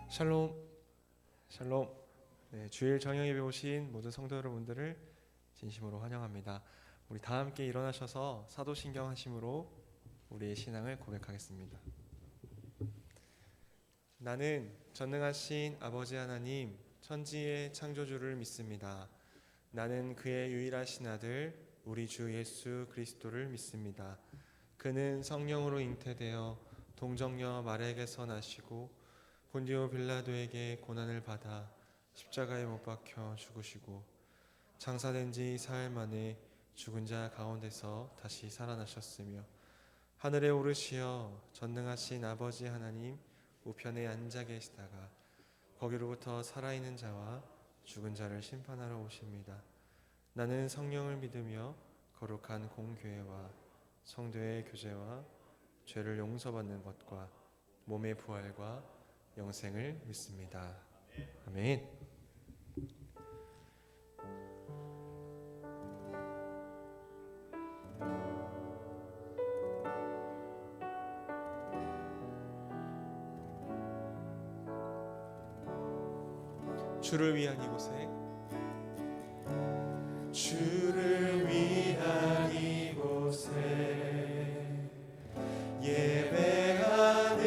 샬롬, 샬롬. 네, 주일 저녁 예배 오신 모든 성도 여러분들을 진심으로 환영합니다. 우리 다 함께 일어나셔서 사도신경 하심으로 우리의 신앙을 고백하겠습니다. 나는 전능하신 아버지 하나님, 천지의 창조주를 믿습니다. 나는 그의 유일하신 아들, 우리 주 예수 그리스도를 믿습니다. 그는 성령으로 잉태되어 동정녀 마리아에게서 나시고 본디오 빌라도에게 고난을 받아 십자가에 못 박혀 죽으시고 장사된 지 사흘 만에 죽은 자 가운데서 다시 살아나셨으며 하늘에 오르시어 전능하신 아버지 하나님 우편에 앉아 계시다가 거기로부터 살아있는 자와 죽은 자를 심판하러 오십니다. 나는 성령을 믿으며 거룩한 공교회와 성도의 교제와 죄를 용서받는 것과 몸의 부활과 영생을 믿습니다. 아멘. 주를 위한 이곳에 주를 위한 이곳에 예배하는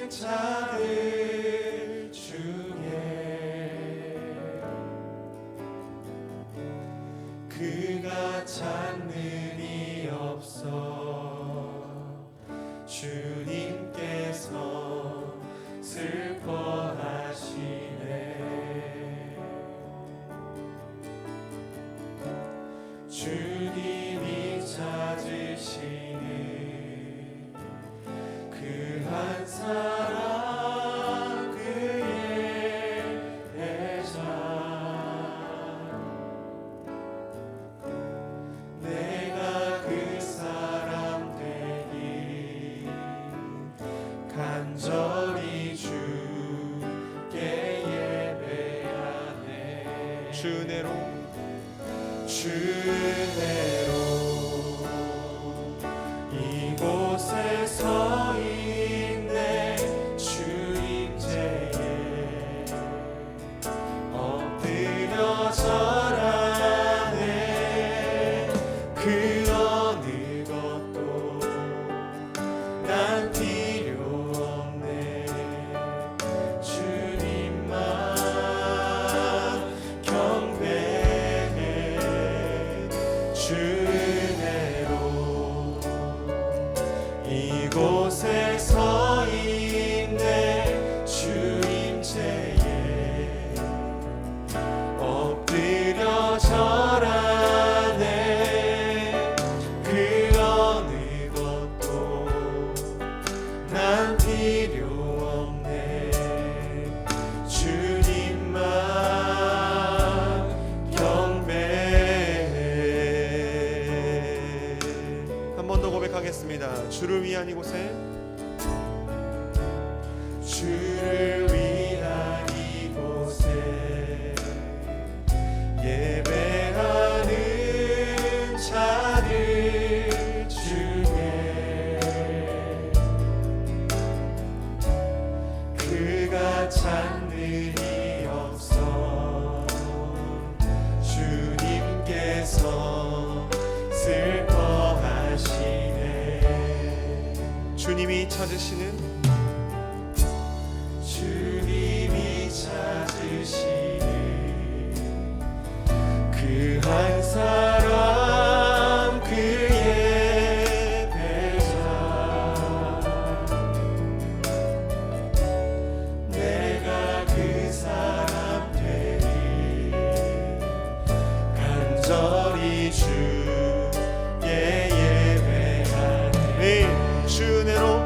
자들 중에 그가 찾는 이 없어 주님께서 슬퍼하시네. 주님이 찾으시는 그 한 사람 그의 대장 내가 그 사람 되니 간절히 주께 예배하네. 주내로 이곳에 서 있네. 주임제에 엎드려 절하네. 그 어느 것도 난 필요 없네. 주님만 경배해. 주내로 이곳에 서 있네. 주임제에 엎드려 절하네. 그 어느 것도 난 필요 없네. 주님만 경배해. 한 번 더 고백하겠습니다. 주를 위한 이곳에 주를 위한 이곳에 예배하는 자들 중에 그가 찾는 이 없어 주님께서 슬퍼하시네. 주님이 찾으시는 주님이 찾으시는 그 한 사람 그의 대장 내가 그 사람 되니 간절히 주께 예배하네. 주내로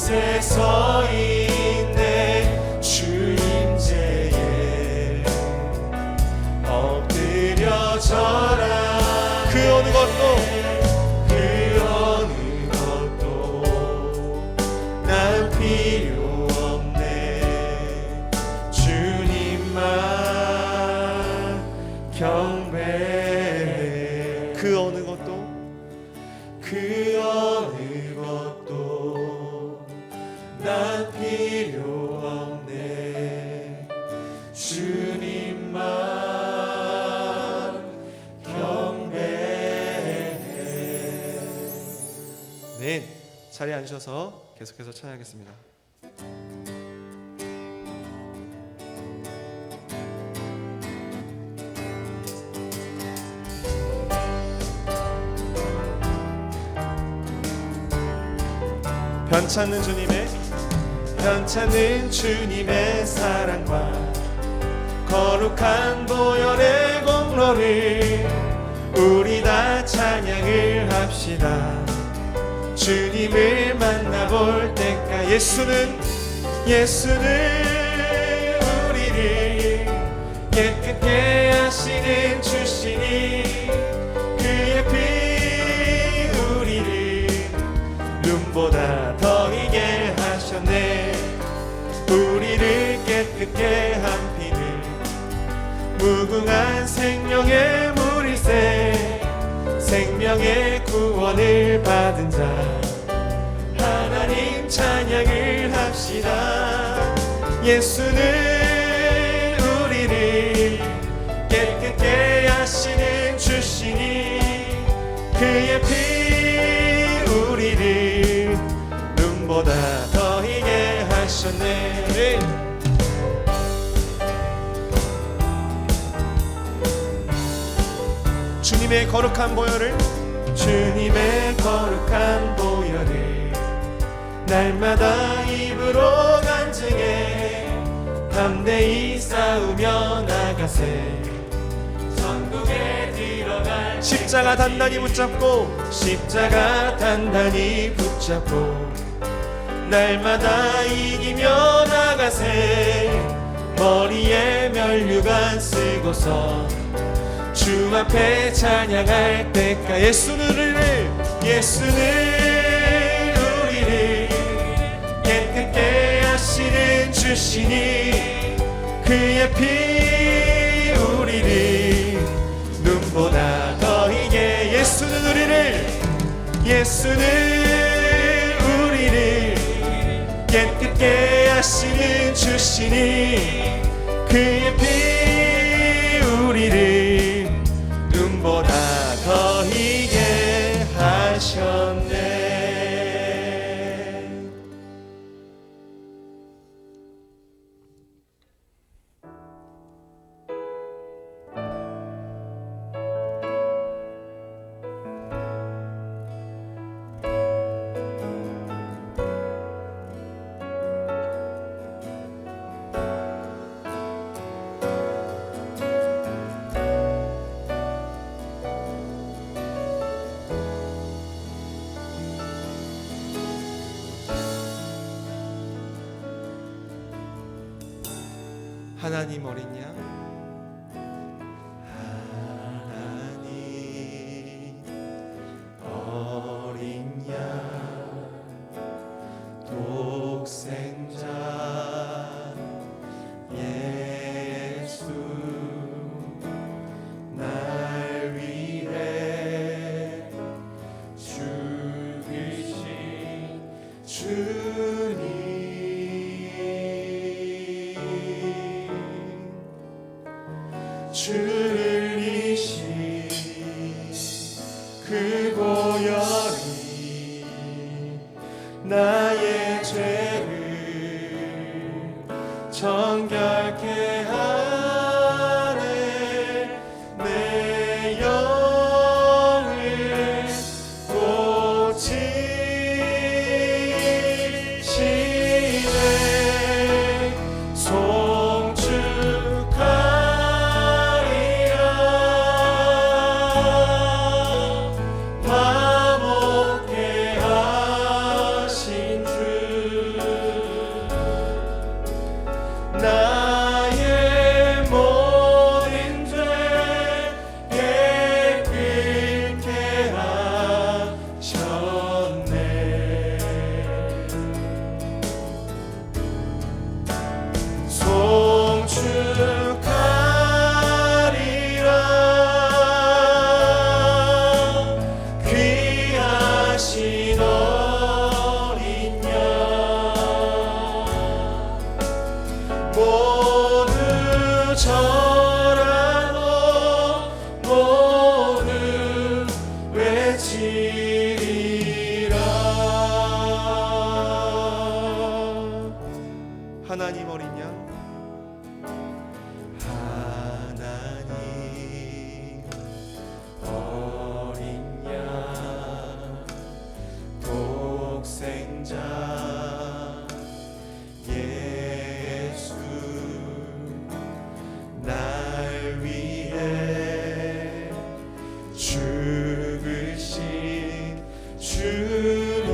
곳에 서 있네. 주님 제에 엎드려져라. 그 어느 것도 난 필요 없네. 주님만 경배해. 그 어느 것도 그 어느 것도 난 필요 없네. 주님만 경배해. 네, 자리에 앉으셔서 계속해서 찬양하겠습니다. 편찮는 주님의 사랑과 거룩한 보혈의 공로를 우리 다 찬양을 합시다. 주님을 만나볼 때까지 예수는 우리를 깨끗게 하시는 주시니 그의 피 우리를 눈보다 더 희게 하셨네. 우리를 깨끗게 한 피는 무궁한 생명의 물일세. 생명의 구원을 받은 자 하나님 찬양을 합시다. 예수는 우리를 깨끗게 하시는 주시니 그의 피 우리를 눈보다 더 희게 하셨네. 주님의 거룩한 보혈을 날마다 입으로 간증해 담대히 싸우며 나가세. 천국에 들어갈 십자가 단단히 붙잡고 날마다 이기며 나가세. 머리에 면류관 쓰고서 주 앞에 찬양할 때까지 예수는 우리를 깨끗게 하시는 주시니 그의 피 우리를 눈보다 더 희게. 예수는 우리를 깨끗게 하시는 주시니 그의 피 우리를 눈보다 더 희게 하셨네. 하나님 어린 양, 하나님 어린 양 독생자 예수 날 위해 죽으신 주님 주를 이신 그 보혈이 나의 죄를 정결케 하네. 내 영을 고치시네. 화목케 하시네. 귀하신 어린 양 모두 절하고 모두 외치리라. 하나님 어린 양, 하나님 어린 양 독생자 예수 날 위해 죽으신 주님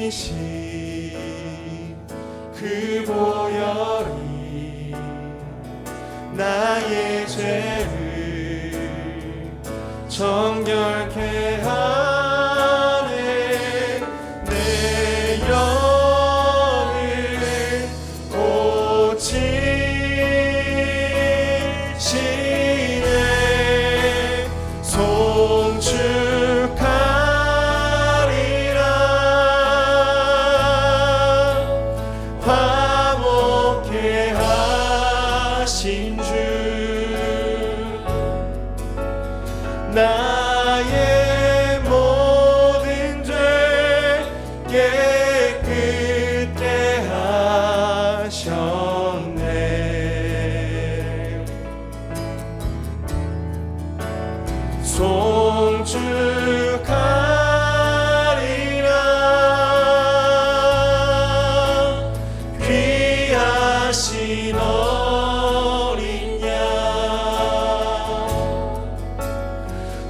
흘리신 그 보혈이 나의 죄를 정결케 하네. 내 영을 고치시네. 송축하리라. 화목케 하신 주 나의 모든 죄 깨끗게 하셨네. 송축하리라. 귀하신 어린 양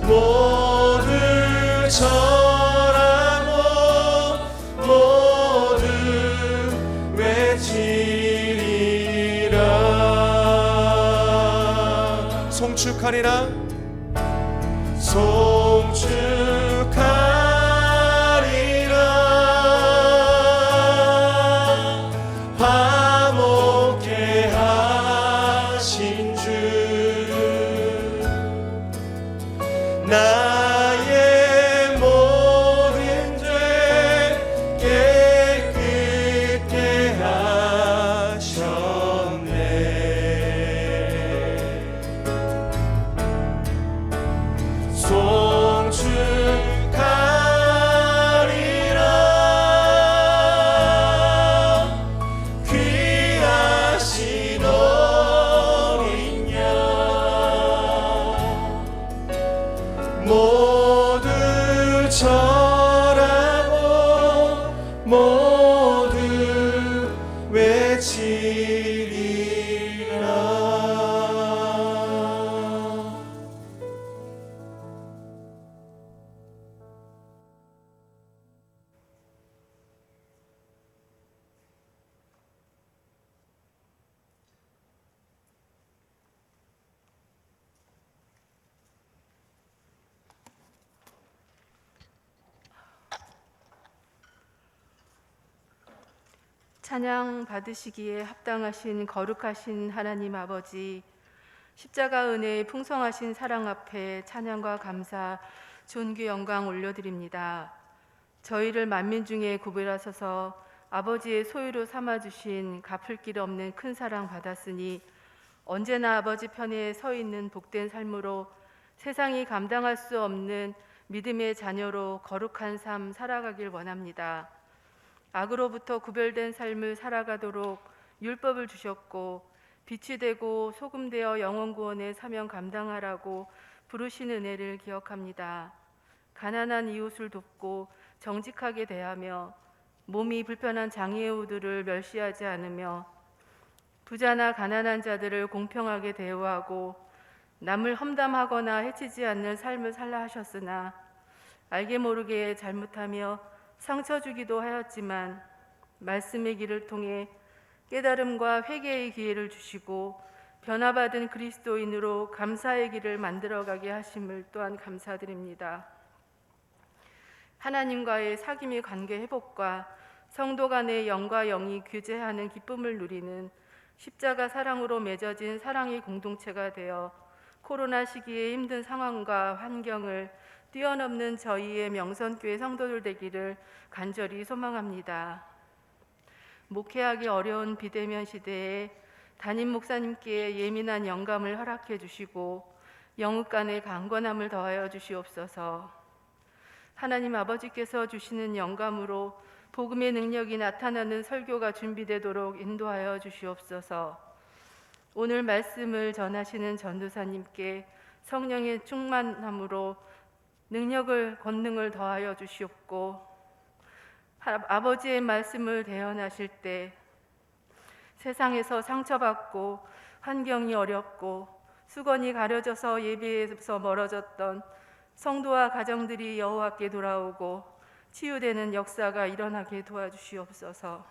모두 절하고 모두 외치리라. 송축하리라. 송축하리라. 화목케 하신 주 나의 모든 죄 깨끗게 하셨네. 송축하리라. 귀하신 어린 양 모두 절하고 모두 외치리라. 찬양 받으시기에 합당하신 거룩하신 하나님 아버지, 십자가 은혜의 풍성하신 사랑 앞에 찬양과 감사, 존귀 영광 올려드립니다. 저희를 만민 중에 구별하셔서 아버지의 소유로 삼아주신 갚을 길 없는 큰 사랑 받았으니 언제나 아버지 편에 서 있는 복된 삶으로 세상이 감당할 수 없는 믿음의 자녀로 거룩한 삶 살아가길 원합니다. 악으로부터 구별된 삶을 살아가도록 율법을 주셨고 빛이 되고 소금 되어 영혼 구원의 사명 감당하라고 부르신 은혜를 기억합니다. 가난한 이웃을 돕고 정직하게 대하며 몸이 불편한 장애우들을 멸시하지 않으며 부자나 가난한 자들을 공평하게 대우하고 남을 험담하거나 해치지 않는 삶을 살라 하셨으나 알게 모르게 잘못하며 상처 주기도 하였지만 말씀의 길을 통해 깨달음과 회개의 기회를 주시고 변화받은 그리스도인으로 감사의 길을 만들어가게 하심을 또한 감사드립니다. 하나님과의 사귐의 관계 회복과 성도 간의 영과 영이 교제하는 기쁨을 누리는 십자가 사랑으로 맺어진 사랑의 공동체가 되어 코로나 시기의 힘든 상황과 환경을 뛰어넘는 저희의 명선교회 성도들 되기를 간절히 소망합니다. 목회하기 어려운 비대면 시대에 담임 목사님께 예민한 영감을 허락해 주시고 영육 간의 강건함을 더하여 주시옵소서. 하나님 아버지께서 주시는 영감으로 복음의 능력이 나타나는 설교가 준비되도록 인도하여 주시옵소서. 오늘 말씀을 전하시는 전도사님께 성령의 충만함으로 능력을 권능을 더하여 주시옵고, 아버지의 말씀을 대언하실 때 세상에서 상처받고 환경이 어렵고 수건이 가려져서 예배에서 멀어졌던 성도와 가정들이 여호와께 돌아오고 치유되는 역사가 일어나게 도와주시옵소서.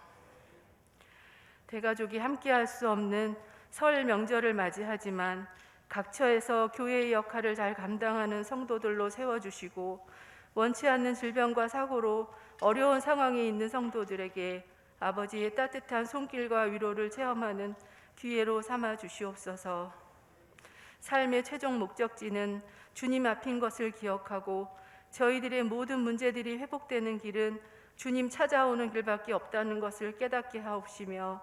대가족이 함께할 수 없는 설 명절을 맞이하지만 각처에서 교회의 역할을 잘 감당하는 성도들로 세워주시고, 원치 않는 질병과 사고로 어려운 상황에 있는 성도들에게 아버지의 따뜻한 손길과 위로를 체험하는 기회로 삼아 주시옵소서. 삶의 최종 목적지는 주님 앞인 것을 기억하고 저희들의 모든 문제들이 회복되는 길은 주님 찾아오는 길밖에 없다는 것을 깨닫게 하옵시며,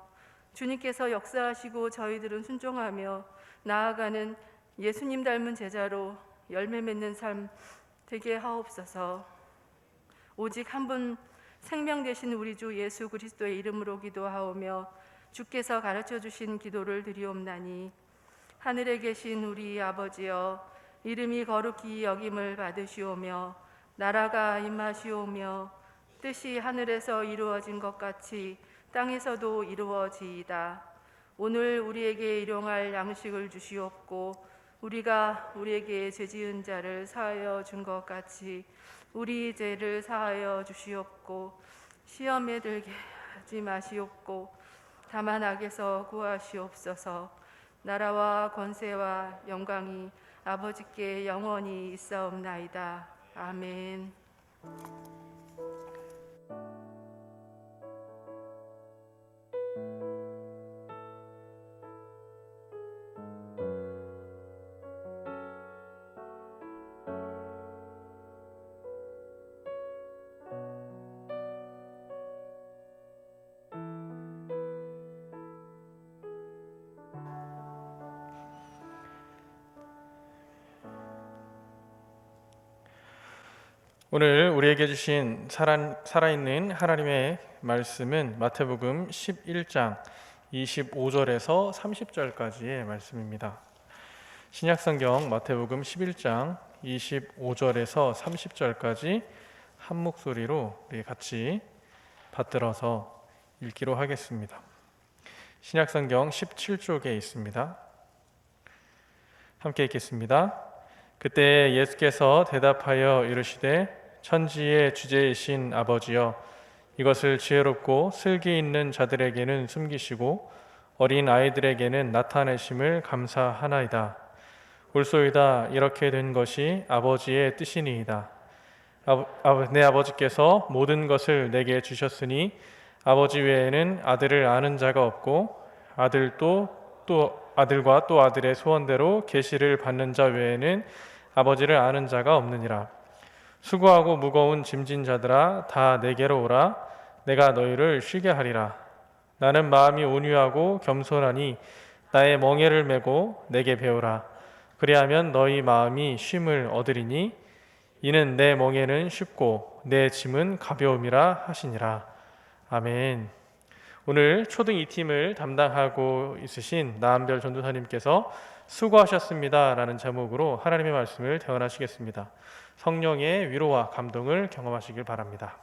주님께서 역사하시고 저희들은 순종하며 나아가는 예수님 닮은 제자로 열매 맺는 삶 되게 하옵소서. 오직 한 분 생명 되신 우리 주 예수 그리스도의 이름으로 기도하오며 주께서 가르쳐 주신 기도를 드리옵나니, 하늘에 계신 우리 아버지여, 이름이 거룩히 여김을 받으시오며 나라가 임하시오며 뜻이 하늘에서 이루어진 것 같이 땅에서도 이루어지이다. 오늘 우리에게 일용할 양식을 주시옵고, 우리가 우리에게 죄지은 자를 사하여 준 것 같이 우리 죄를 사하여 주시옵고, 시험에 들게 하지 마시옵고 다만 악에서 구하시옵소서. 나라와 권세와 영광이 아버지께 영원히 있사옵나이다. 아멘. 오늘 우리에게 주신 살아있는 하나님의 말씀은 마태복음 11장 25절에서 30절까지의 말씀입니다. 신약성경 마태복음 11장 25절에서 30절까지 한 목소리로 우리 같이 받들어서 읽기로 하겠습니다. 신약성경 17쪽에 있습니다. 함께 읽겠습니다. 그때 예수께서 대답하여 이르시되, 천지의 주제이신 아버지여, 이것을 지혜롭고 슬기 있는 자들에게는 숨기시고 어린 아이들에게는 나타내심을 감사하나이다. 옳소이다. 이렇게 된 것이 아버지의 뜻이니이다. 내 아버지께서 모든 것을 내게 주셨으니 아버지 외에는 아들을 아는 자가 없고 아들과 또 아들의 소원대로 계시를 받는 자 외에는 아버지를 아는 자가 없느니라. 수고하고 무거운 짐진 자들아, 다 내게로 오라. 내가 너희를 쉬게 하리라. 나는 마음이 온유하고 겸손하니 나의 멍에를 메고 내게 배우라. 그리하면 너희 마음이 쉼을 얻으리니 이는 내 멍에는 쉽고 내 짐은 가벼움이라 하시니라. 아멘. 오늘 초등 2팀을 담당하고 있으신 나한별 전도사님께서 수고하셨습니다 라는 제목으로 하나님의 말씀을 대언하시겠습니다. 성령의 위로와 감동을 경험하시길 바랍니다.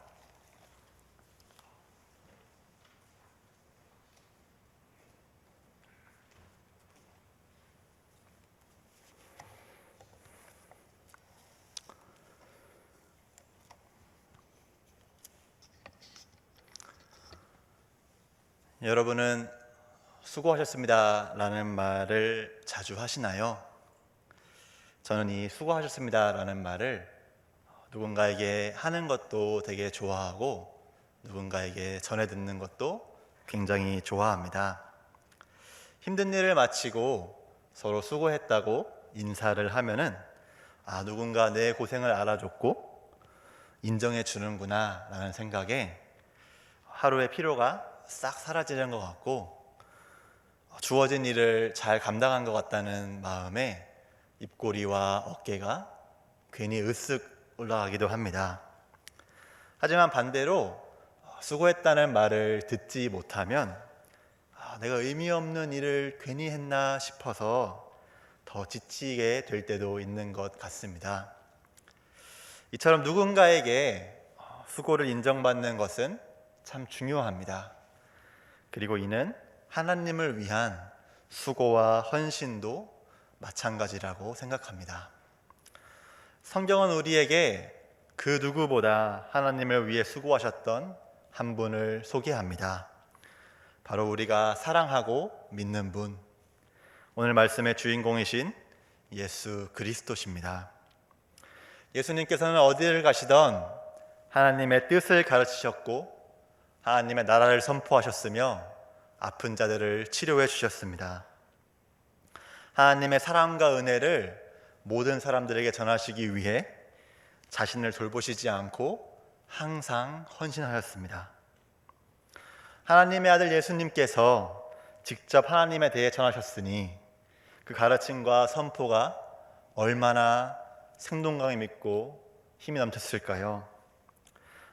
여러분은 수고하셨습니다 라는 말을 자주 하시나요? 저는 이 수고하셨습니다 라는 말을 누군가에게 하는 것도 되게 좋아하고 누군가에게 전해 듣는 것도 굉장히 좋아합니다. 힘든 일을 마치고 서로 수고했다고 인사를 하면은 누군가 내 고생을 알아줬고 인정해 주는구나 라는 생각에 하루의 피로가 싹 사라지는 것 같고 주어진 일을 잘 감당한 것 같다는 마음에 입꼬리와 어깨가 괜히 으쓱 올라가기도 합니다. 하지만 반대로 수고했다는 말을 듣지 못하면 내가 의미 없는 일을 괜히 했나 싶어서 더 지치게 될 때도 있는 것 같습니다. 이처럼 누군가에게 수고를 인정받는 것은 참 중요합니다. 그리고 이는 하나님을 위한 수고와 헌신도 마찬가지라고 생각합니다. 성경은 우리에게 그 누구보다 하나님을 위해 수고하셨던 한 분을 소개합니다. 바로 우리가 사랑하고 믿는 분, 오늘 말씀의 주인공이신 예수 그리스도십니다. 예수님께서는 어디를 가시던 하나님의 뜻을 가르치셨고 하나님의 나라를 선포하셨으며 아픈 자들을 치료해 주셨습니다. 하나님의 사랑과 은혜를 모든 사람들에게 전하시기 위해 자신을 돌보시지 않고 항상 헌신하셨습니다. 하나님의 아들 예수님께서 직접 하나님에 대해 전하셨으니 그 가르침과 선포가 얼마나 생동감 있고 힘이 넘쳤을까요?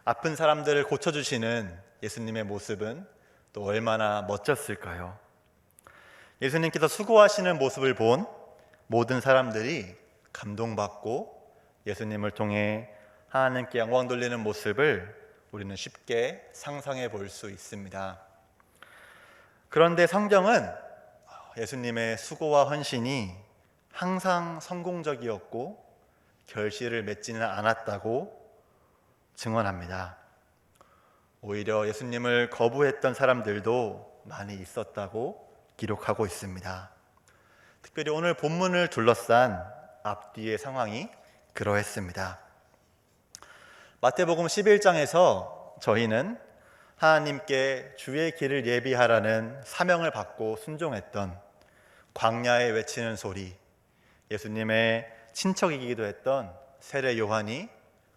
아픈 사람들을 고쳐주시는 예수님의 모습은 또 얼마나 멋졌을까요? 예수님께서 수고하시는 모습을 본 모든 사람들이 감동받고 예수님을 통해 하나님께 영광 돌리는 모습을 우리는 쉽게 상상해 볼 수 있습니다. 그런데 성경은 예수님의 수고와 헌신이 항상 성공적이었고 결실을 맺지는 않았다고 증언합니다. 오히려 예수님을 거부했던 사람들도 많이 있었다고 기록하고 있습니다. 특별히 오늘 본문을 둘러싼 앞뒤의 상황이 그러했습니다. 마태복음 11장에서 저희는 하나님께 주의 길을 예비하라는 사명을 받고 순종했던 광야에 외치는 소리, 예수님의 친척이기도 했던 세례 요한이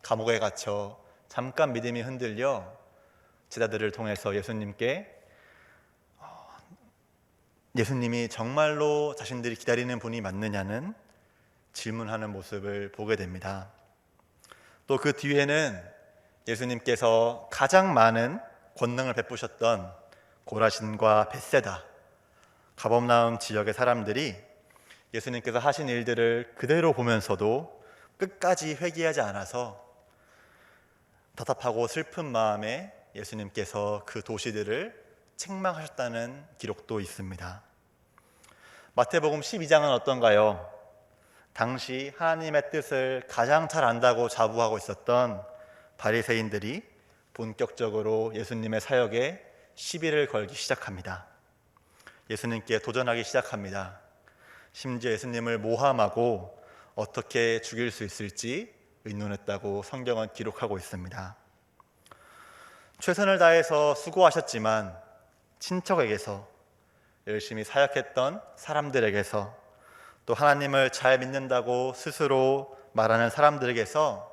감옥에 갇혀 잠깐 믿음이 흔들려 제자들을 통해서 예수님이 정말로 자신들이 기다리는 분이 맞느냐는 질문하는 모습을 보게 됩니다. 또 그 뒤에는 예수님께서 가장 많은 권능을 베푸셨던 고라신과 벳세다, 가버나움 지역의 사람들이 예수님께서 하신 일들을 그대로 보면서도 끝까지 회개하지 않아서 답답하고 슬픈 마음에 예수님께서 그 도시들을 책망하셨다는 기록도 있습니다. 마태복음 12장은 어떤가요? 당시 하나님의 뜻을 가장 잘 안다고 자부하고 있었던 바리새인들이 본격적으로 예수님의 사역에 시비를 걸기 시작합니다. 예수님께 도전하기 시작합니다. 심지어 예수님을 모함하고 어떻게 죽일 수 있을지 의논했다고 성경은 기록하고 있습니다. 최선을 다해서 수고하셨지만 친척에게서, 열심히 사역했던 사람들에게서, 또 하나님을 잘 믿는다고 스스로 말하는 사람들에게서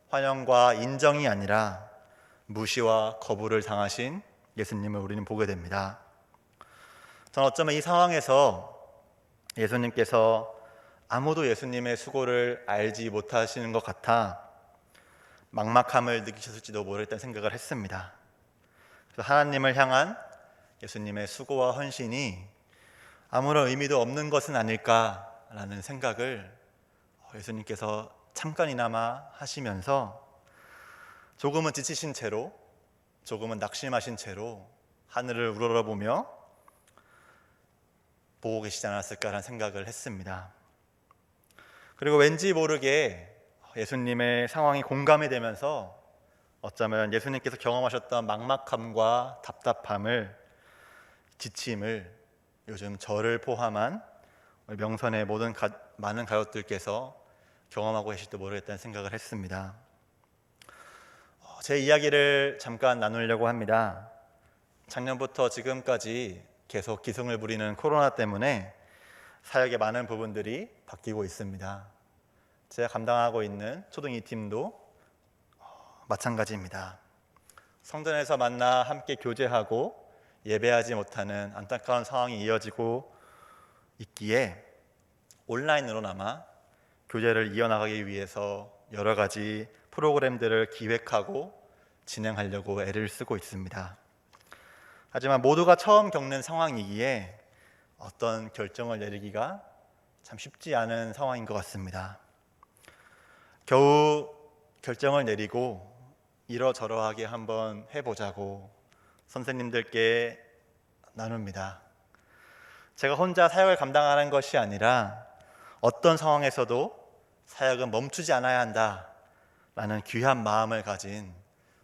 환영과 인정이 아니라 무시와 거부를 당하신 예수님을 우리는 보게 됩니다. 저는 어쩌면 이 상황에서 예수님께서 아무도 예수님의 수고를 알지 못하시는 것 같아 막막함을 느끼셨을지도 모르겠다는 생각을 했습니다. 그래서 하나님을 향한 예수님의 수고와 헌신이 아무런 의미도 없는 것은 아닐까라는 생각을 예수님께서 잠깐이나마 하시면서 조금은 지치신 채로, 조금은 낙심하신 채로 하늘을 우러러보며 보고 계시지 않았을까라는 생각을 했습니다. 그리고 왠지 모르게 예수님의 상황이 공감이 되면서 어쩌면 예수님께서 경험하셨던 막막함과 답답함을, 지침을 요즘 저를 포함한 명선의 모든 많은 가족들께서 경험하고 계실지도 모르겠다는 생각을 했습니다. 제 이야기를 잠깐 나누려고 합니다. 작년부터 지금까지 계속 기승을 부리는 코로나 때문에 사역의 많은 부분들이 바뀌고 있습니다. 제가 감당하고 있는 초등 2팀도 마찬가지입니다. 성전에서 만나 함께 교제하고 예배하지 못하는 안타까운 상황이 이어지고 있기에 온라인으로나마 교제를 이어나가기 위해서 여러 가지 프로그램들을 기획하고 진행하려고 애를 쓰고 있습니다. 하지만 모두가 처음 겪는 상황이기에 어떤 결정을 내리기가 참 쉽지 않은 상황인 것 같습니다. 겨우 결정을 내리고 이러저러하게 한번 해보자고 선생님들께 나눕니다. 제가 혼자 사역을 감당하는 것이 아니라 어떤 상황에서도 사역은 멈추지 않아야 한다라는 귀한 마음을 가진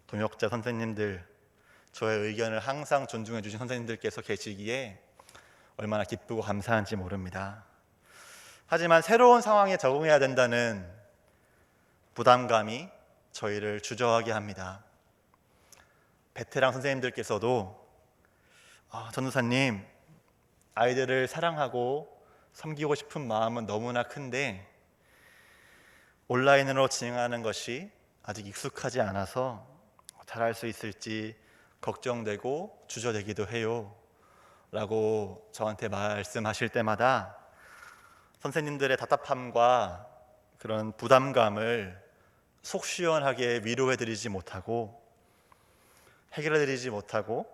동역자 선생님들, 저의 의견을 항상 존중해 주신 선생님들께서 계시기에 얼마나 기쁘고 감사한지 모릅니다. 하지만 새로운 상황에 적응해야 된다는 부담감이 저희를 주저하게 합니다. 베테랑 선생님들께서도 전도사님, 아이들을 사랑하고 섬기고 싶은 마음은 너무나 큰데 온라인으로 진행하는 것이 아직 익숙하지 않아서 잘할 수 있을지 걱정되고 주저되기도 해요 라고 저한테 말씀하실 때마다 선생님들의 답답함과 그런 부담감을 속 시원하게 위로해드리지 못하고 해결해드리지 못하고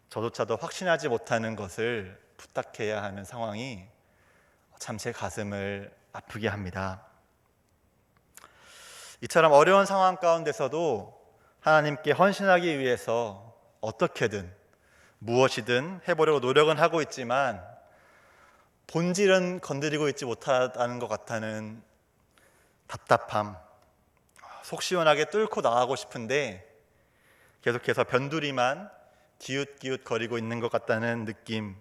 저조차도 확신하지 못하는 것을 부탁해야 하는 상황이 참 제 가슴을 아프게 합니다. 이처럼 어려운 상황 가운데서도 하나님께 헌신하기 위해서 어떻게든 무엇이든 해보려고 노력은 하고 있지만 본질은 건드리고 있지 못하다는 것 같다는 답답함, 속 시원하게 뚫고 나가고 싶은데 계속해서 변두리만 기웃기웃 거리고 있는 것 같다는 느낌,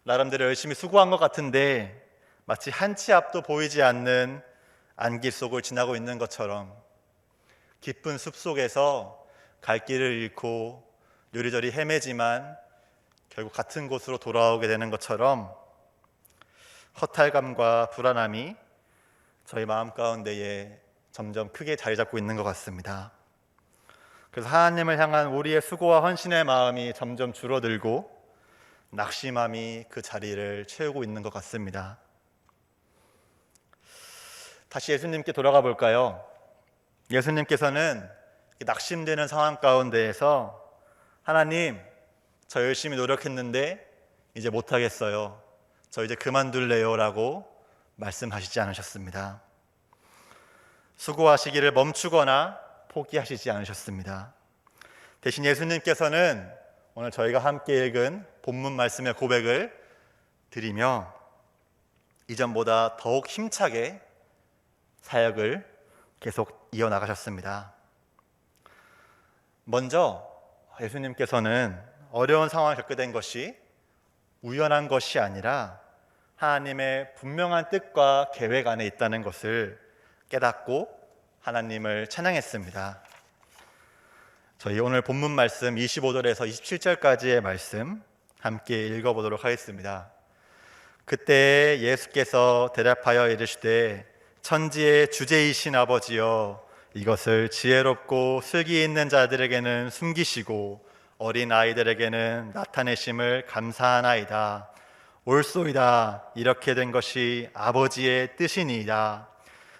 나름대로 열심히 수고한 것 같은데 마치 한 치 앞도 보이지 않는 안길 속을 지나고 있는 것처럼 깊은 숲속에서 갈 길을 잃고 요리저리 헤매지만 결국 같은 곳으로 돌아오게 되는 것처럼 허탈감과 불안함이 저희 마음 가운데에 점점 크게 자리 잡고 있는 것 같습니다. 그래서 하나님을 향한 우리의 수고와 헌신의 마음이 점점 줄어들고 낙심함이 그 자리를 채우고 있는 것 같습니다. 다시 예수님께 돌아가 볼까요? 예수님께서는 낙심되는 상황 가운데에서 하나님, 저 열심히 노력했는데 이제 못하겠어요. 저 이제 그만둘래요 라고 말씀하시지 않으셨습니다. 수고하시기를 멈추거나 포기하시지 않으셨습니다. 대신 예수님께서는 오늘 저희가 함께 읽은 본문 말씀의 고백을 드리며 이전보다 더욱 힘차게 사역을 계속 이어나가셨습니다. 먼저 예수님께서는 어려운 상황을 겪게 된 것이 우연한 것이 아니라 하나님의 분명한 뜻과 계획 안에 있다는 것을 깨닫고 하나님을 찬양했습니다. 저희 오늘 본문 말씀 25절에서 27절까지의 말씀 함께 읽어보도록 하겠습니다. 그때 예수께서 대답하여 이르시되 천지의 주제이신 아버지여, 이것을 지혜롭고 슬기 있는 자들에게는 숨기시고 어린 아이들에게는 나타내심을 감사하나이다. 옳소이다. 이렇게 된 것이 아버지의 뜻이니이다.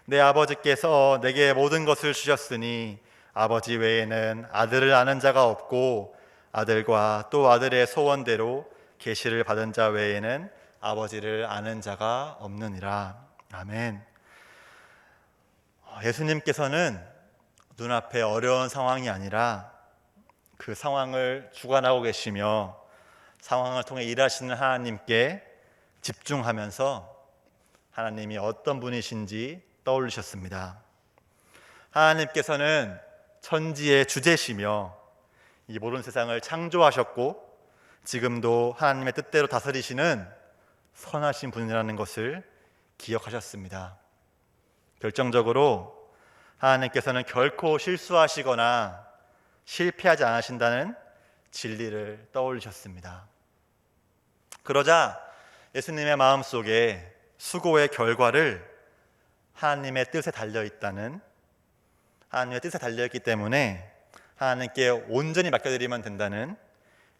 내 아버지께서 내게 모든 것을 주셨으니 아버지 외에는 아들을 아는 자가 없고 아들과 또 아들의 소원대로 계시를 받은 자 외에는 아버지를 아는 자가 없느니라. 아멘. 예수님께서는 눈앞에 어려운 상황이 아니라 그 상황을 주관하고 계시며 상황을 통해 일하시는 하나님께 집중하면서 하나님이 어떤 분이신지 떠올리셨습니다. 하나님께서는 천지의 주제시며 이 모든 세상을 창조하셨고 지금도 하나님의 뜻대로 다스리시는 선하신 분이라는 것을 기억하셨습니다. 결정적으로 하나님께서는 결코 실수하시거나 실패하지 않으신다는 진리를 떠올리셨습니다. 그러자 예수님의 마음속에 수고의 결과를 하나님의 뜻에 달려있다는, 하나님의 뜻에 달려있기 때문에 하나님께 온전히 맡겨드리면 된다는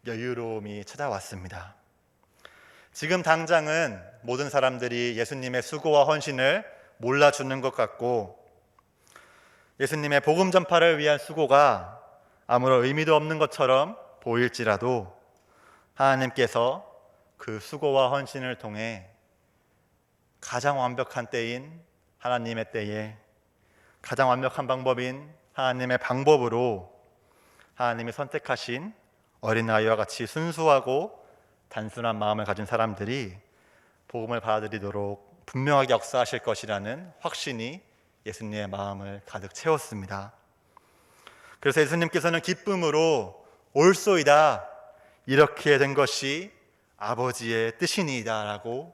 여유로움이 찾아왔습니다. 지금 당장은 모든 사람들이 예수님의 수고와 헌신을 몰라주는 것 같고, 예수님의 복음 전파를 위한 수고가 아무런 의미도 없는 것처럼 보일지라도 하나님께서 그 수고와 헌신을 통해 가장 완벽한 때인 하나님의 때에, 가장 완벽한 방법인 하나님의 방법으로 하나님이 선택하신 어린아이와 같이 순수하고 단순한 마음을 가진 사람들이 복음을 받아들이도록 분명하게 역사하실 것이라는 확신이 예수님의 마음을 가득 채웠습니다. 그래서 예수님께서는 기쁨으로 옳소이다, 이렇게 된 것이 아버지의 뜻이니이다 라고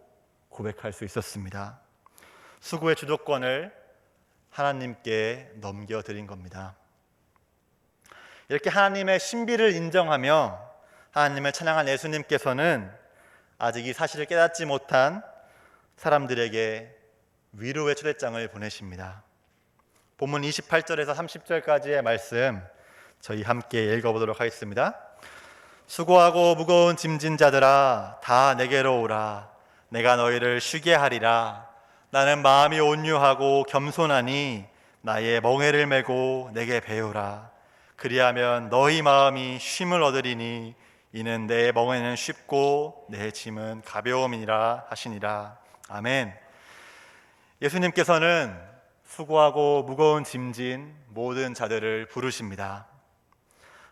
고백할 수 있었습니다. 수고의 주도권을 하나님께 넘겨드린 겁니다. 이렇게 하나님의 신비를 인정하며 하나님을 찬양한 예수님께서는 아직 이 사실을 깨닫지 못한 사람들에게 위로의 초대장을 보내십니다. 본문 28절에서 30절까지의 말씀 저희 함께 읽어보도록 하겠습니다. 수고하고 무거운 짐진 자들아 다 내게로 오라. 내가 너희를 쉬게 하리라. 나는 마음이 온유하고 겸손하니 나의 멍에를 메고 내게 배우라. 그리하면 너희 마음이 쉼을 얻으리니 이는 내 멍에는 쉽고 내 짐은 가벼움이니라 하시니라. 아멘. 예수님께서는 수고하고 무거운 짐진 모든 자들을 부르십니다.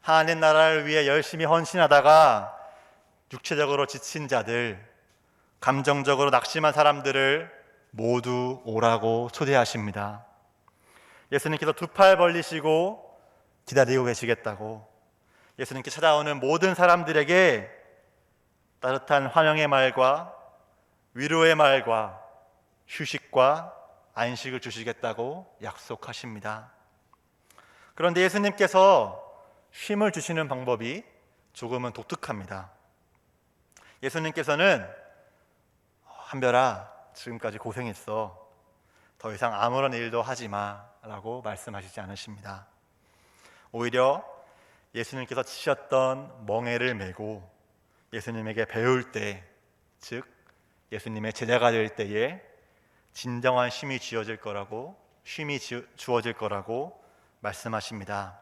하나님 나라를 위해 열심히 헌신하다가 육체적으로 지친 자들, 감정적으로 낙심한 사람들을 모두 오라고 초대하십니다. 예수님께서 두 팔 벌리시고 기다리고 계시겠다고, 예수님께 찾아오는 모든 사람들에게 따뜻한 환영의 말과 위로의 말과 휴식과 안식을 주시겠다고 약속하십니다. 그런데 예수님께서 쉼을 주시는 방법이 조금은 독특합니다. 예수님께서는 한별아, 지금까지 고생했어. 더 이상 아무런 일도 하지 마 라고 말씀하시지 않으십니다. 오히려 예수님께서 치셨던 멍에를 메고 예수님에게 배울 때, 즉 예수님의 제자가 될 때에 진정한 쉼이 주어질 거라고 말씀하십니다.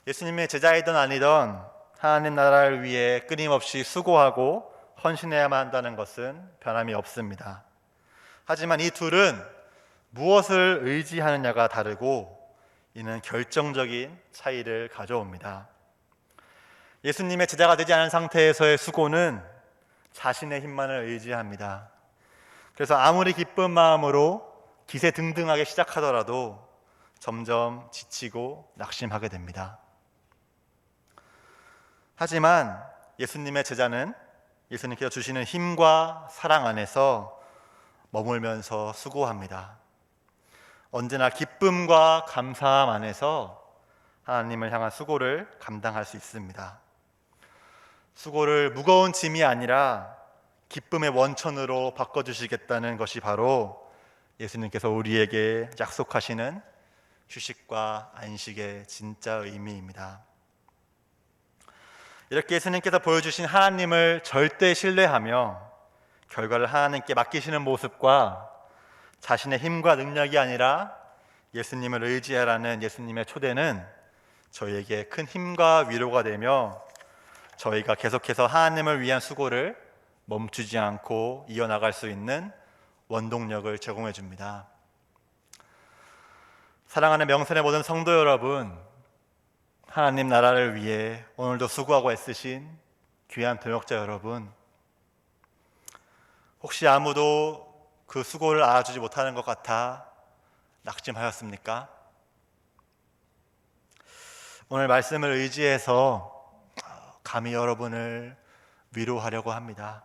예수님의 제자이든 아니든 하나님 나라를 위해 끊임없이 수고하고 헌신해야만 한다는 것은 변함이 없습니다. 하지만 이 둘은 무엇을 의지하느냐가 다르고 이는 결정적인 차이를 가져옵니다. 예수님의 제자가 되지 않은 상태에서의 수고는 자신의 힘만을 의지합니다. 그래서 아무리 기쁜 마음으로 기세등등하게 시작하더라도 점점 지치고 낙심하게 됩니다. 하지만 예수님의 제자는 예수님께서 주시는 힘과 사랑 안에서 머물면서 수고합니다. 언제나 기쁨과 감사함 안에서 하나님을 향한 수고를 감당할 수 있습니다. 수고를 무거운 짐이 아니라 기쁨의 원천으로 바꿔주시겠다는 것이 바로 예수님께서 우리에게 약속하시는 휴식과 안식의 진짜 의미입니다. 이렇게 예수님께서 보여주신 하나님을 절대 신뢰하며 결과를 하나님께 맡기시는 모습과 자신의 힘과 능력이 아니라 예수님을 의지하라는 예수님의 초대는 저희에게 큰 힘과 위로가 되며 저희가 계속해서 하나님을 위한 수고를 멈추지 않고 이어나갈 수 있는 원동력을 제공해 줍니다. 사랑하는 명선의 모든 성도 여러분, 하나님 나라를 위해 오늘도 수고하고 애쓰신 귀한 동역자 여러분, 혹시 아무도 그 수고를 알아주지 못하는 것 같아 낙심하였습니까? 오늘 말씀을 의지해서 감히 여러분을 위로하려고 합니다.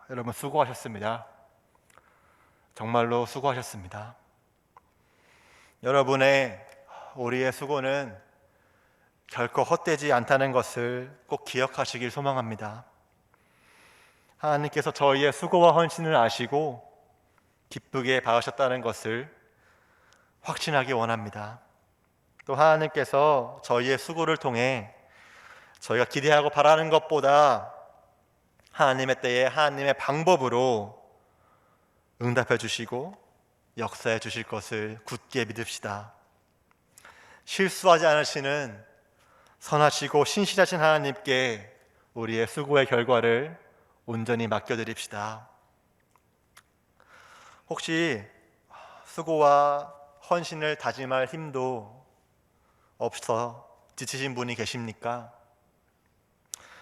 여러분 수고하셨습니다. 정말로 수고하셨습니다. 여러분의 우리의 수고는 결코 헛되지 않다는 것을 꼭 기억하시길 소망합니다. 하나님께서 저희의 수고와 헌신을 아시고 기쁘게 봐주셨다는 것을 확신하기 원합니다. 또 하나님께서 저희의 수고를 통해 저희가 기대하고 바라는 것보다 하나님의 때에 하나님의 방법으로 응답해 주시고 역사해 주실 것을 굳게 믿읍시다. 실수하지 않으시는 선하시고 신실하신 하나님께 우리의 수고의 결과를 온전히 맡겨드립시다. 혹시 수고와 헌신을 다짐할 힘도 없어 지치신 분이 계십니까?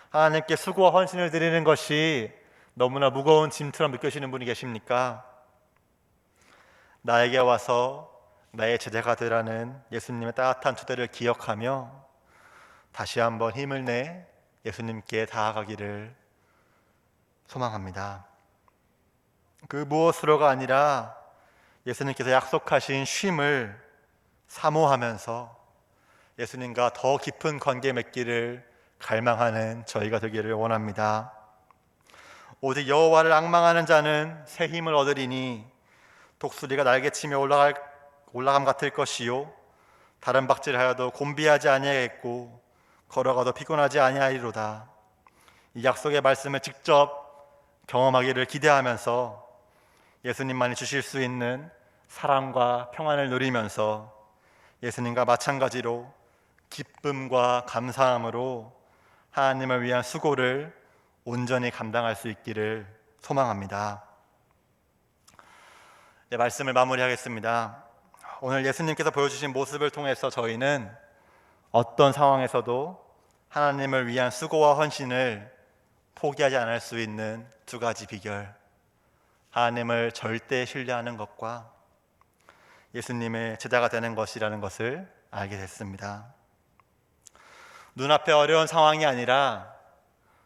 하나님께 수고와 헌신을 드리는 것이 너무나 무거운 짐처럼 느껴지는 분이 계십니까? 나에게 와서 나의 제자가 되라는 예수님의 따뜻한 초대를 기억하며 다시 한번 힘을 내 예수님께 다가가기를 소망합니다. 그 무엇으로가 아니라 예수님께서 약속하신 쉼을 사모하면서 예수님과 더 깊은 관계 맺기를 갈망하는 저희가 되기를 원합니다. 오직 여호와를 앙망하는 자는 새 힘을 얻으리니 독수리가 날개치며 올라감 같을 것이요 다른 박질하여도 곤비하지 아니하겠고 걸어가도 피곤하지 아니하리로다. 이 약속의 말씀을 직접 경험하기를 기대하면서 예수님만이 주실 수 있는 사랑과 평안을 누리면서 예수님과 마찬가지로 기쁨과 감사함으로 하나님을 위한 수고를 온전히 감당할 수 있기를 소망합니다. 네, 말씀을 마무리하겠습니다. 오늘 예수님께서 보여주신 모습을 통해서 저희는 어떤 상황에서도 하나님을 위한 수고와 헌신을 포기하지 않을 수 있는 두 가지 비결, 하나님을 절대 신뢰하는 것과 예수님의 제자가 되는 것이라는 것을 알게 됐습니다. 눈앞에 어려운 상황이 아니라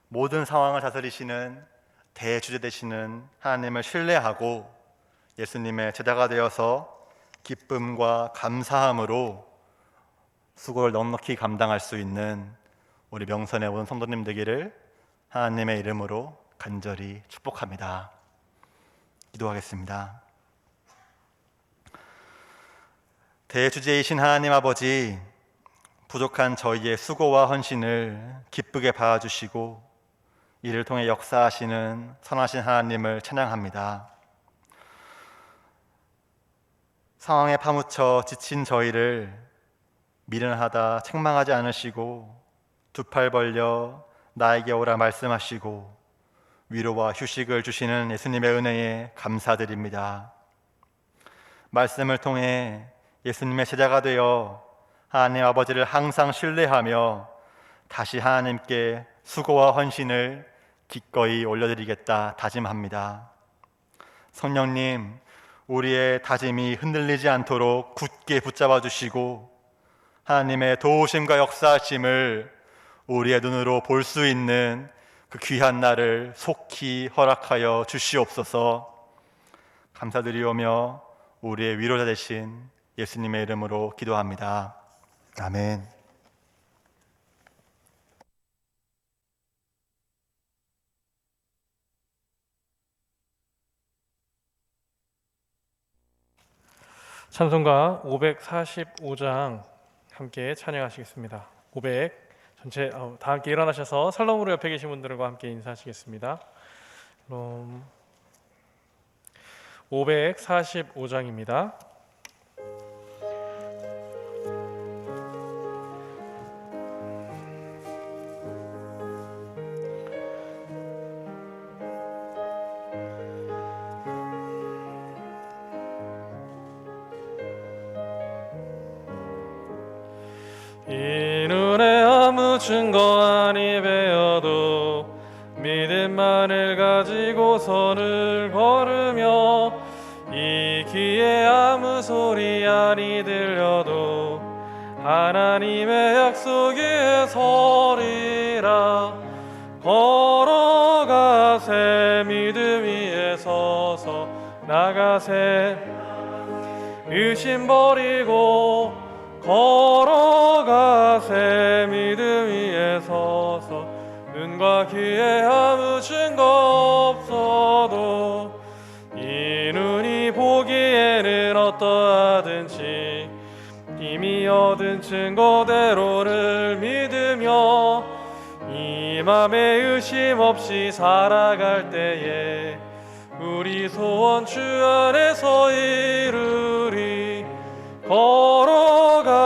모든 상황을 다스리시는 대주제 되시는 하나님을 신뢰하고 예수님의 제자가 되어서 기쁨과 감사함으로 수고를 넉넉히 감당할 수 있는 우리 명선에 온 성도님 되기를 하나님의 이름으로 간절히 축복합니다. 기도하겠습니다. 대주제이신 하나님 아버지, 부족한 저희의 수고와 헌신을 기쁘게 봐주시고 이를 통해 역사하시는 선하신 하나님을 찬양합니다. 상황에 파묻혀 지친 저희를 미련하다 책망하지 않으시고 두 팔 벌려 나에게 오라 말씀하시고 위로와 휴식을 주시는 예수님의 은혜에 감사드립니다. 말씀을 통해 예수님의 제자가 되어 하나님 아버지를 항상 신뢰하며 다시 하나님께 수고와 헌신을 기꺼이 올려드리겠다 다짐합니다. 성령님, 우리의 다짐이 흔들리지 않도록 굳게 붙잡아 주시고 하나님의 도우심과 역사하심을 우리의 눈으로 볼 수 있는 그 귀한 날을 속히 허락하여 주시옵소서. 감사드리오며 우리의 위로자 되신 예수님의 이름으로 기도합니다. 아멘. 찬송가 545장 함께 찬양하시겠습니다. 500 전체 다 함께 일어나셔서 살롬으로 옆에 계신 분들과 함께 인사하시겠습니다. 545장입니다. 이 눈에 아무 증거 아니 배어도 믿음만을 가지고 선을 걸으며 이 귀에 아무 소리 아니 들려도 하나님의 약속에 서리라. 걸어가세 믿음 위에 서서 나가세 의심 버리고 걸어가세 믿음 위에 서서 눈 눈과 귀에 아무 증거 없어도 이 눈이 보기에는 어떠하든지 이미 얻은 증거대로를 믿으며 이 맘에 의심 없이 살아갈 때에 우리 소원 주 안에서 이루리. 걸어가세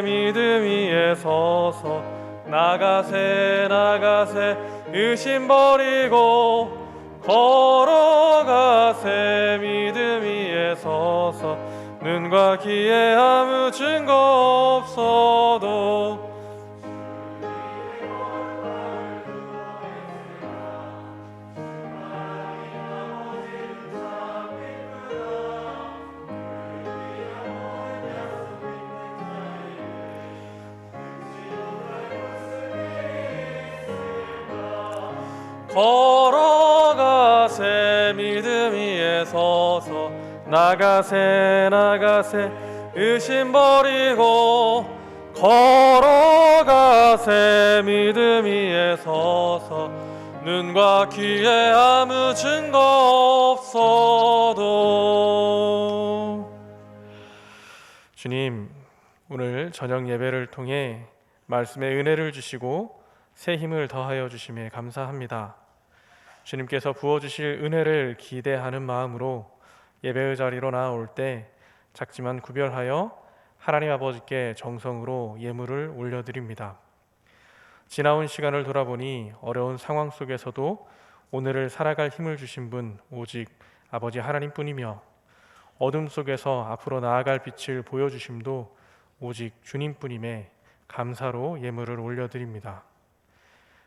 믿음 위에 서서 나가세 나가세 의심 버리고 걸어가세 믿음 위에 서서 눈과 귀에 아무 증거 없어도 걸어가세 믿음 위에 서서 나가세 나가세 의심 버리고 걸어가세 믿음 위에 서서 눈과 귀에 아무 증거 없어도. 주님, 오늘 저녁 예배를 통해 말씀의 은혜를 주시고 새 힘을 더하여 주심에 감사합니다. 주님께서 부어주실 은혜를 기대하는 마음으로 예배의 자리로 나올 때 작지만 구별하여 하나님 아버지께 정성으로 예물을 올려드립니다. 지나온 시간을 돌아보니 어려운 상황 속에서도 오늘을 살아갈 힘을 주신 분 오직 아버지 하나님뿐이며 어둠 속에서 앞으로 나아갈 빛을 보여주심도 오직 주님뿐임에 감사로 예물을 올려드립니다.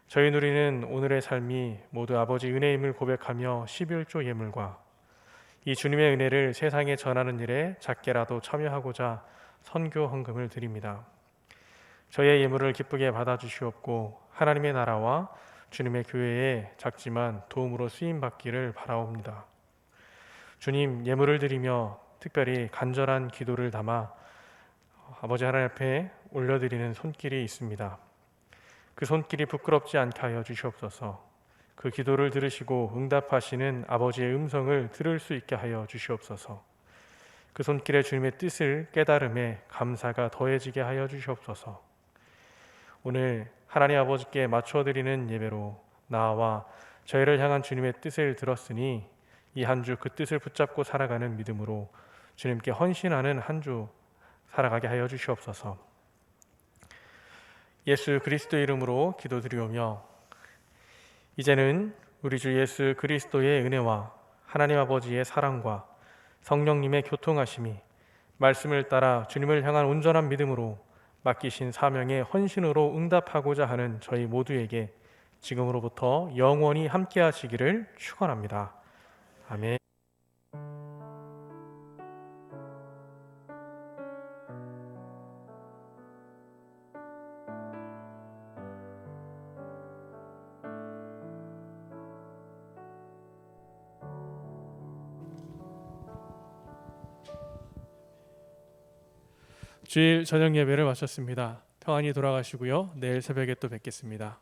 저희 누리는 오늘의 삶이 모두 아버지 은혜임을 고백하며 11조 예물과 이 주님의 은혜를 세상에 전하는 일에 작게라도 참여하고자 선교 헌금을 드립니다. 저의 예물을 기쁘게 받아주시옵고 하나님의 나라와 주님의 교회에 작지만 도움으로 쓰임받기를 바라옵니다. 주님, 예물을 드리며 특별히 간절한 기도를 담아 아버지 하나님 앞에 올려드리는 손길이 있습니다. 그 손길이 부끄럽지 않게 하여 주시옵소서. 그 기도를 들으시고 응답하시는 아버지의 음성을 들을 수 있게 하여 주시옵소서. 그 손길에 주님의 뜻을 깨달음에 감사가 더해지게 하여 주시옵소서. 오늘 하나님 아버지께 맞춰드리는 예배로 나와 저희를 향한 주님의 뜻을 들었으니 이 한 주 그 뜻을 붙잡고 살아가는 믿음으로 주님께 헌신하는 한 주 살아가게 하여 주시옵소서. 예수 그리스도 이름으로 기도드리오며 이제는 우리 주 예수 그리스도의 은혜와 하나님 아버지의 사랑과 성령님의 교통하심이 말씀을 따라 주님을 향한 온전한 믿음으로 맡기신 사명에 헌신으로 응답하고자 하는 저희 모두에게 지금으로부터 영원히 함께 하시기를 축원합니다. 아멘. 주일 저녁 예배를 마쳤습니다. 평안히 돌아가시고요. 내일 새벽에 또 뵙겠습니다.